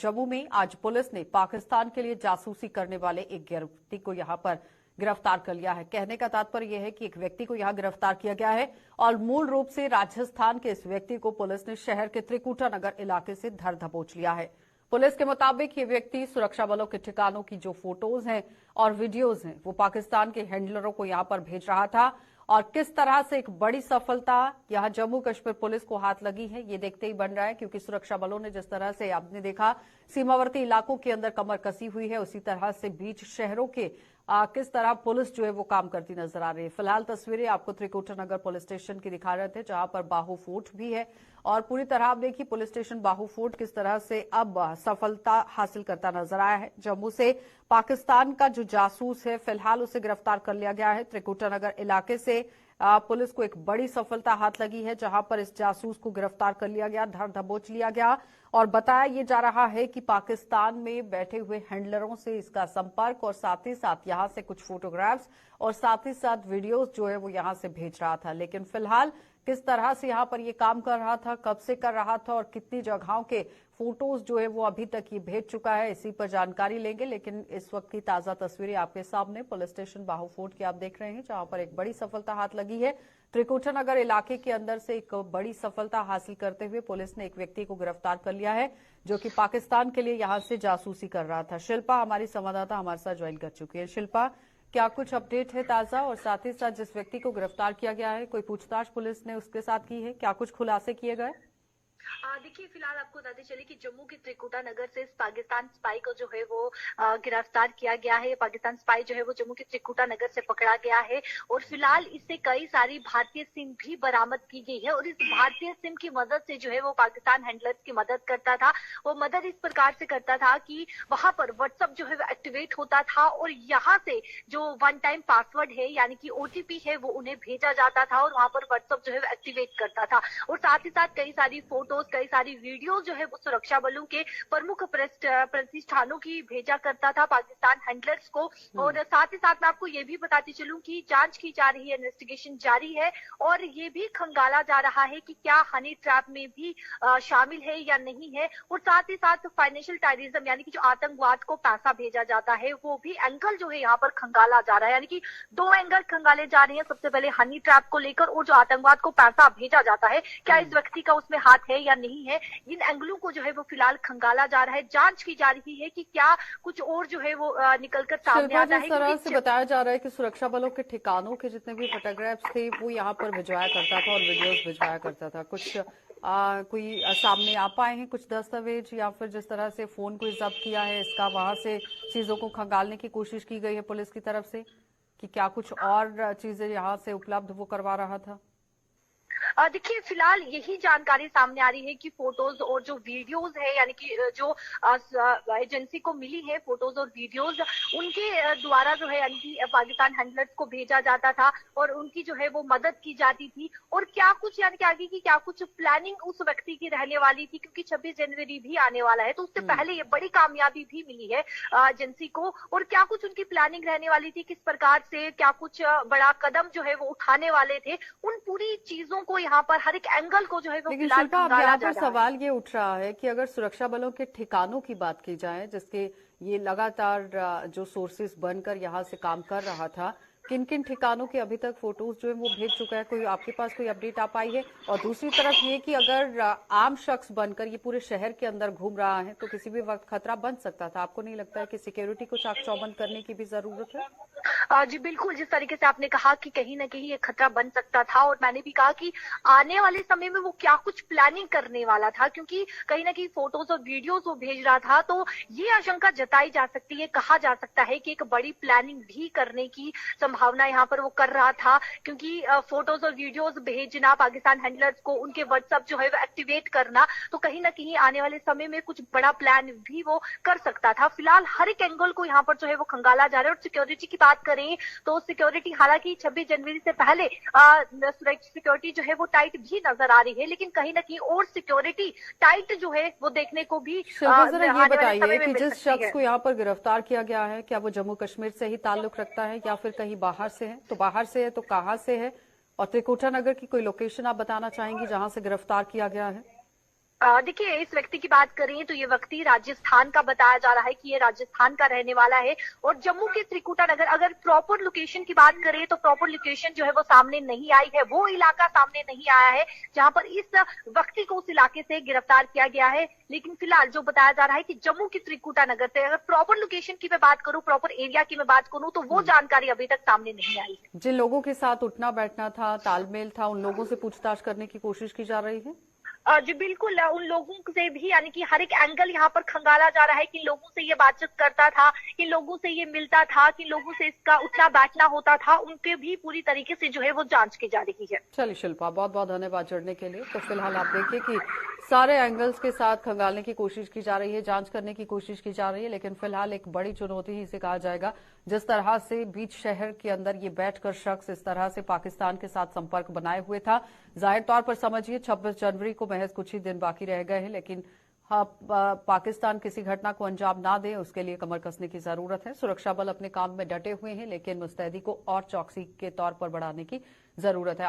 जम्मू में आज पुलिस ने पाकिस्तान के लिए जासूसी करने वाले एक व्यक्ति को यहां पर गिरफ्तार कर लिया है। कहने का तात्पर्य यह है कि एक व्यक्ति को यहां गिरफ्तार किया गया है और मूल रूप से राजस्थान के इस व्यक्ति को पुलिस ने शहर के त्रिकुटा नगर इलाके से धर दबोच लिया है। पुलिस के मुताबिक ये व्यक्ति सुरक्षा बलों के ठिकानों की जो फोटोज हैं और वीडियोज हैं वो पाकिस्तान के हैंडलरों को यहां पर भेज रहा था और किस तरह से एक बड़ी सफलता यहां जम्मू कश्मीर पुलिस को हाथ लगी है ये देखते ही बन रहा है, क्योंकि सुरक्षा बलों ने जिस तरह से आपने देखा सीमावर्ती इलाकों के अंदर कमर कसी हुई है, उसी तरह से बीच शहरों के किस तरह पुलिस जो है वो काम करती नजर आ रही है। फिलहाल तस्वीरें आपको त्रिकुटा नगर पुलिस स्टेशन की दिखा रहे थे, जहां पर बाहू फोर्ट भी है और पूरी तरह आप देखिए पुलिस स्टेशन बाहू फोर्ट किस तरह से अब सफलता हासिल करता नजर आया है। जम्मू से पाकिस्तान का जो जासूस है फिलहाल उसे गिरफ्तार कर लिया गया है। त्रिकुटा नगर इलाके से पुलिस को एक बड़ी सफलता हाथ लगी है, जहां पर इस जासूस को गिरफ्तार कर लिया गया, धर दबोच लिया गया और बताया ये जा रहा है कि पाकिस्तान में बैठे हुए हैंडलरों से इसका संपर्क और साथ ही साथ यहां से कुछ फोटोग्राफ्स और साथ ही साथ वीडियोस जो है वो यहां से भेज रहा था। लेकिन फिलहाल किस तरह से यहां पर ये काम कर रहा था, कब से कर रहा था और कितनी जगहों के फोटोज जो है वो अभी तक ये भेज चुका है, इसी पर जानकारी लेंगे। लेकिन इस वक्त की ताजा तस्वीरें आपके सामने पुलिस स्टेशन बाहू फोर्ट की आप देख रहे हैं, जहां पर एक बड़ी सफलता हाथ लगी है। त्रिकुटा नगर इलाके के अंदर से एक बड़ी सफलता हासिल करते हुए पुलिस ने एक व्यक्ति को गिरफ्तार कर लिया है जो कि पाकिस्तान के लिए यहां से जासूसी कर रहा था। शिल्पा हमारी संवाददाता हमारे साथ ज्वाइन कर चुकी है। शिल्पा, क्या कुछ अपडेट है ताजा, और साथ ही साथ जिस व्यक्ति को गिरफ्तार किया गया है कोई पूछताछ पुलिस ने उसके साथ की है, क्या कुछ खुलासे किए गए? देखिए, फिलहाल आपको बताते चले कि जम्मू के त्रिकुटा नगर से इस पाकिस्तान स्पाई को जो है वो गिरफ्तार किया गया है। पाकिस्तान स्पाई जो है वो जम्मू के त्रिकुटा नगर से पकड़ा गया है और फिलहाल इससे कई सारी भारतीय सिम भी बरामद की गई है और इस भारतीय सिम की मदद से जो है वो पाकिस्तान हैंडलर्स की मदद करता था। वो मदद इस प्रकार से करता था कि वहां पर व्हाट्सएप जो है वो एक्टिवेट होता था और यहाँ से जो वन टाइम पासवर्ड है यानी कि ओटीपी है वो उन्हें भेजा जाता था और वहां पर व्हाट्सएप जो है वो एक्टिवेट करता था। और साथ ही साथ कई सारी फोटोज, कई सारी वीडियो जो है वो सुरक्षा बलों के प्रमुख प्रतिष्ठानों की भेजा करता था पाकिस्तान हैंडलर्स को। और साथ ही साथ मैं आपको ये भी बताती चलूं कि जांच की जा रही है, इन्वेस्टिगेशन जारी है और ये भी खंगाला जा रहा है कि क्या हनी ट्रैप में भी शामिल है या नहीं है। और साथ ही साथ फाइनेंशियल टेररिज्म यानी कि जो आतंकवाद को पैसा भेजा जाता है वो भी एंगल जो है यहाँ पर खंगाला जा रहा है। यानी कि दो एंगल खंगाले जा रहे हैं, सबसे पहले हनी ट्रैप को लेकर और जो आतंकवाद को पैसा भेजा जाता है क्या इस व्यक्ति का उसमें हाथ है या नहीं है। इन एंगलों को जो है वो फिलहाल खंगाला जा रहा है, जांच की जा रही है कि क्या कुछ और जो है वो निकलकर सामने आता है। जिस तरह से बताया जा रहा है कि सुरक्षा बलों के ठिकानों के जितने भी फोटोग्राफ्स थे वो यहाँ पर भिजवाया करता था और वीडियोस भिजवाया करता था, कुछ कोई सामने आ पाए हैं कुछ दस्तावेज या फिर जिस तरह से फोन को जब्त किया है इसका वहां से चीजों को खंगालने की कोशिश की गई है पुलिस की तरफ से कि क्या कुछ और चीजें यहाँ से उपलब्ध वो करवा रहा था? देखिए, फिलहाल यही जानकारी सामने आ रही है कि फोटोज और जो वीडियोज है यानी कि जो एजेंसी को मिली है फोटोज और वीडियोज उनके द्वारा जो है यानी कि पाकिस्तान हैंडलर्स को भेजा जाता था और उनकी जो है वो मदद की जाती थी। और क्या कुछ यानी कि आगे की क्या कुछ प्लानिंग उस व्यक्ति की रहने वाली थी, क्योंकि 26 जनवरी भी आने वाला है तो उससे पहले ये बड़ी कामयाबी भी मिली है एजेंसी को। और क्या कुछ उनकी प्लानिंग रहने वाली थी, किस प्रकार से क्या कुछ बड़ा कदम जो है वो उठाने वाले थे, उन पूरी चीजों को यहाँ पर हर एक एंगल को जो है वो फिलहाल यहाँ पर सवाल ये उठ रहा है कि अगर सुरक्षा बलों के ठिकानों की बात की जाए जिसके ये लगातार जो सोर्सेस बनकर यहाँ से काम कर रहा था, किन किन ठिकानों के अभी तक फोटोज जो है वो भेज चुका है, कोई आपके पास कोई अपडेट आ पाई है? और दूसरी तरफ ये कि अगर आम शख्स बनकर ये पूरे शहर के अंदर घूम रहा है तो किसी भी वक्त खतरा बन सकता था, आपको नहीं लगता है कि सिक्योरिटी को चाक चौबंद करने की भी जरूरत है? जी बिल्कुल, जिस तरीके से आपने कहा कि कहीं ना कहीं ये खतरा बन सकता था और मैंने भी कहा कि आने वाले समय में वो क्या कुछ प्लानिंग करने वाला था, क्योंकि कहीं ना कहीं फोटोज और वीडियोज वो भेज रहा था तो ये आशंका जताई जा सकती है, कहा जा सकता है कि एक बड़ी प्लानिंग भी करने की संभावना यहाँ पर वो कर रहा था। क्योंकि फोटोज और वीडियोज भेजना पाकिस्तान हैंडलर्स को, उनके व्हाट्सएप जो है वो एक्टिवेट करना, तो कहीं ना कहीं आने वाले समय में कुछ बड़ा प्लान भी वो कर सकता था। फिलहाल हर एक एंगल को यहाँ पर जो है वो खंगाला जा रहा है। और सिक्योरिटी की बात करें तो सिक्योरिटी हालांकि 26 जनवरी से पहले सिक्योरिटी जो है वो टाइट भी नजर आ रही है, लेकिन कहीं ना कहीं और सिक्योरिटी टाइट जो है वो देखने को भी ये बताइए कि जिस शख्स को यहाँ पर गिरफ्तार किया गया है क्या वो जम्मू कश्मीर से ही ताल्लुक रखता है या फिर कहीं बाहर से है? तो बाहर से है तो कहाँ से है? और त्रिकुटा नगर की कोई लोकेशन आप बताना चाहेंगी जहां से गिरफ्तार किया गया है? देखिए, इस व्यक्ति की बात करें तो ये व्यक्ति राजस्थान का बताया जा रहा है कि ये राजस्थान का रहने वाला है और जम्मू के त्रिकुटा नगर, अगर प्रॉपर लोकेशन की बात करें तो प्रॉपर लोकेशन जो है वो सामने नहीं आई है, वो इलाका सामने नहीं आया है जहां पर इस व्यक्ति को उस इलाके से गिरफ्तार किया गया है। लेकिन फिलहाल जो बताया जा रहा है कि जम्मू के त्रिकुटा नगर से, अगर प्रॉपर लोकेशन की मैं बात करूं, प्रॉपर एरिया की मैं बात करूं, तो वो जानकारी अभी तक सामने नहीं आई है। जिन लोगों के साथ उठना बैठना था, तालमेल था, उन लोगों से पूछताछ करने की कोशिश की जा रही है। जी बिल्कुल, उन लोगों से भी यानी कि हर एक एंगल यहाँ पर खंगाला जा रहा है कि लोगों से ये बातचीत करता था, कि लोगों से ये मिलता था, कि लोगों से इसका उठना बैठना होता था, उनके भी पूरी तरीके से जो है वो जांच की जा रही है। चलिए शिल्पा, बहुत बहुत धन्यवाद जुड़ने के लिए। तो फिलहाल आप देखिए कि सारे एंगल्स के साथ खंगालने की कोशिश की जा रही है, जांच करने की कोशिश की जा रही है, लेकिन फिलहाल एक बड़ी चुनौती ही इसे कहा जाएगा। जिस तरह से बीच शहर के अंदर ये बैठकर शख्स इस तरह से पाकिस्तान के साथ संपर्क बनाए हुए था, जाहिर तौर पर समझिए 26 जनवरी को महज कुछ ही दिन बाकी रह गए हैं, लेकिन पाकिस्तान किसी घटना को अंजाम ना दे उसके लिए कमर कसने की जरूरत है। सुरक्षा बल अपने काम में डटे हुए हैं, लेकिन मुस्तैदी को और चौकसी के तौर पर बढ़ाने की जरूरत है।